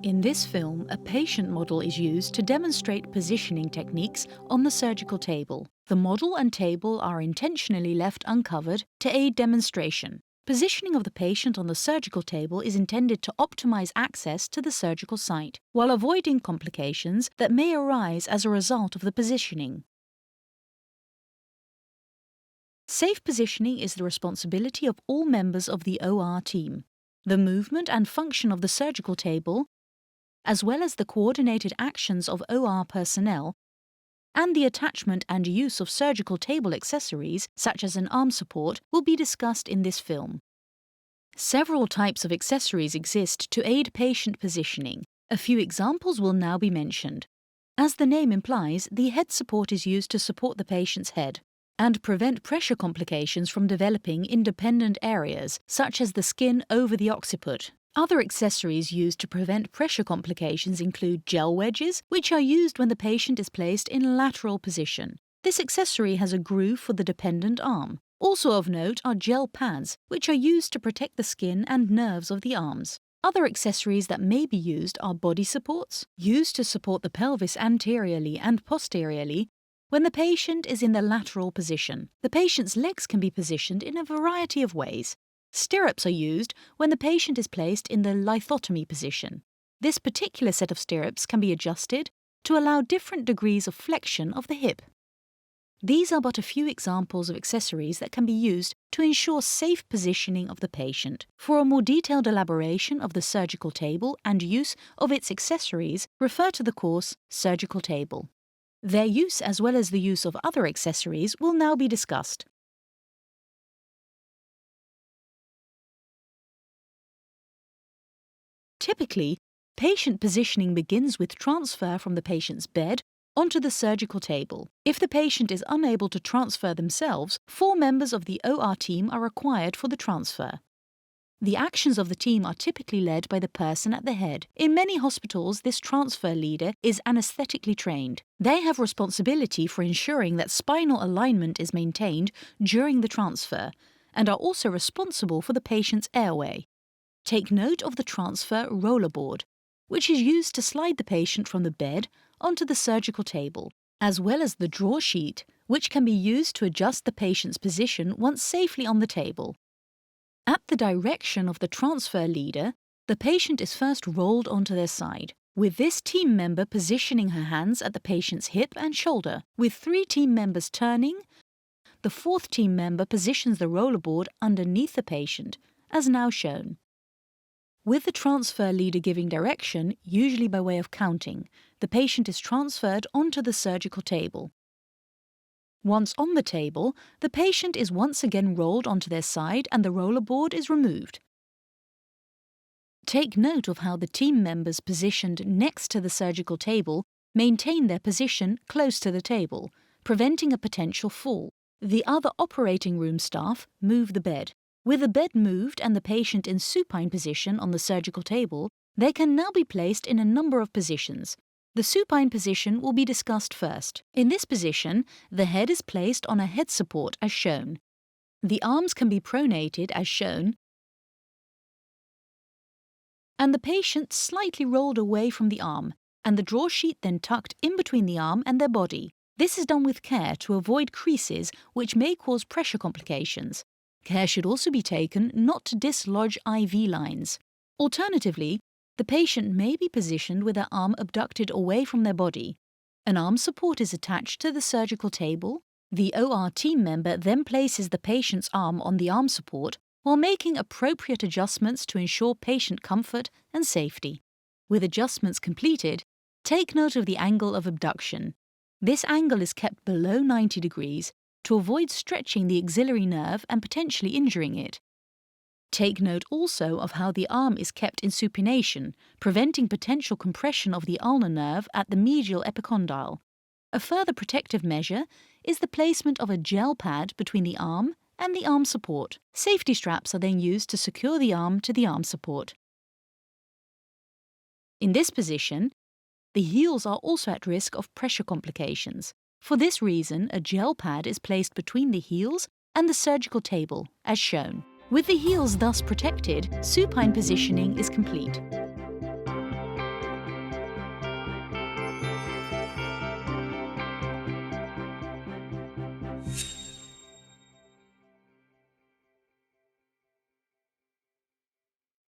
In this film, a patient model is used to demonstrate positioning techniques on the surgical table. The model and table are intentionally left uncovered to aid demonstration. Positioning of the patient on the surgical table is intended to optimize access to the surgical site, while avoiding complications that may arise as a result of the positioning. Safe positioning is the responsibility of all members of the OR team. The movement and function of the surgical table, as well as the coordinated actions of OR personnel, and the attachment and use of surgical table accessories, such as an arm support, will be discussed in this film. Several types of accessories exist to aid patient positioning. A few examples will now be mentioned. As the name implies, the head support is used to support the patient's head and prevent pressure complications from developing in dependent areas, such as the skin over the occiput. Other accessories used to prevent pressure complications include gel wedges, which are used when the patient is placed in a lateral position. This accessory has a groove for the dependent arm. Also of note are gel pads, which are used to protect the skin and nerves of the arms. Other accessories that may be used are body supports, used to support the pelvis anteriorly and posteriorly when the patient is in the lateral position. The patient's legs can be positioned in a variety of ways. Stirrups are used when the patient is placed in the lithotomy position. This particular set of stirrups can be adjusted to allow different degrees of flexion of the hip. These are but a few examples of accessories that can be used to ensure safe positioning of the patient. For a more detailed elaboration of the surgical table and use of its accessories, refer to the course Surgical Table. Their use as well as the use of other accessories will now be discussed. Typically, patient positioning begins with transfer from the patient's bed onto the surgical table. If the patient is unable to transfer themselves, 4 members of the OR team are required for the transfer. The actions of the team are typically led by the person at the head. In many hospitals, this transfer leader is anesthetically trained. They have responsibility for ensuring that spinal alignment is maintained during the transfer and are also responsible for the patient's airway. Take note of the transfer roller board, which is used to slide the patient from the bed onto the surgical table, as well as the draw sheet, which can be used to adjust the patient's position once safely on the table. At the direction of the transfer leader, the patient is first rolled onto their side, with this team member positioning her hands at the patient's hip and shoulder. With 3 team members turning, the 4th team member positions the roller board underneath the patient, as now shown. With the transfer leader giving direction, usually by way of counting, the patient is transferred onto the surgical table. Once on the table, the patient is once again rolled onto their side and the roller board is removed. Take note of how the team members positioned next to the surgical table maintain their position close to the table, preventing a potential fall. The other operating room staff move the bed. With the bed moved and the patient in supine position on the surgical table, they can now be placed in a number of positions. The supine position will be discussed first. In this position, the head is placed on a head support as shown. The arms can be pronated as shown, and the patient slightly rolled away from the arm, and the draw sheet then tucked in between the arm and their body. This is done with care to avoid creases which may cause pressure complications. Care should also be taken not to dislodge IV lines. Alternatively, the patient may be positioned with their arm abducted away from their body. An arm support is attached to the surgical table. The OR team member then places the patient's arm on the arm support while making appropriate adjustments to ensure patient comfort and safety. With adjustments completed, take note of the angle of abduction. This angle is kept below 90 degrees to avoid stretching the axillary nerve and potentially injuring it. Take note also of how the arm is kept in supination, preventing potential compression of the ulnar nerve at the medial epicondyle. A further protective measure is the placement of a gel pad between the arm and the arm support. Safety straps are then used to secure the arm to the arm support. In this position, the heels are also at risk of pressure complications. For this reason, a gel pad is placed between the heels and the surgical table, as shown. With the heels thus protected, supine positioning is complete.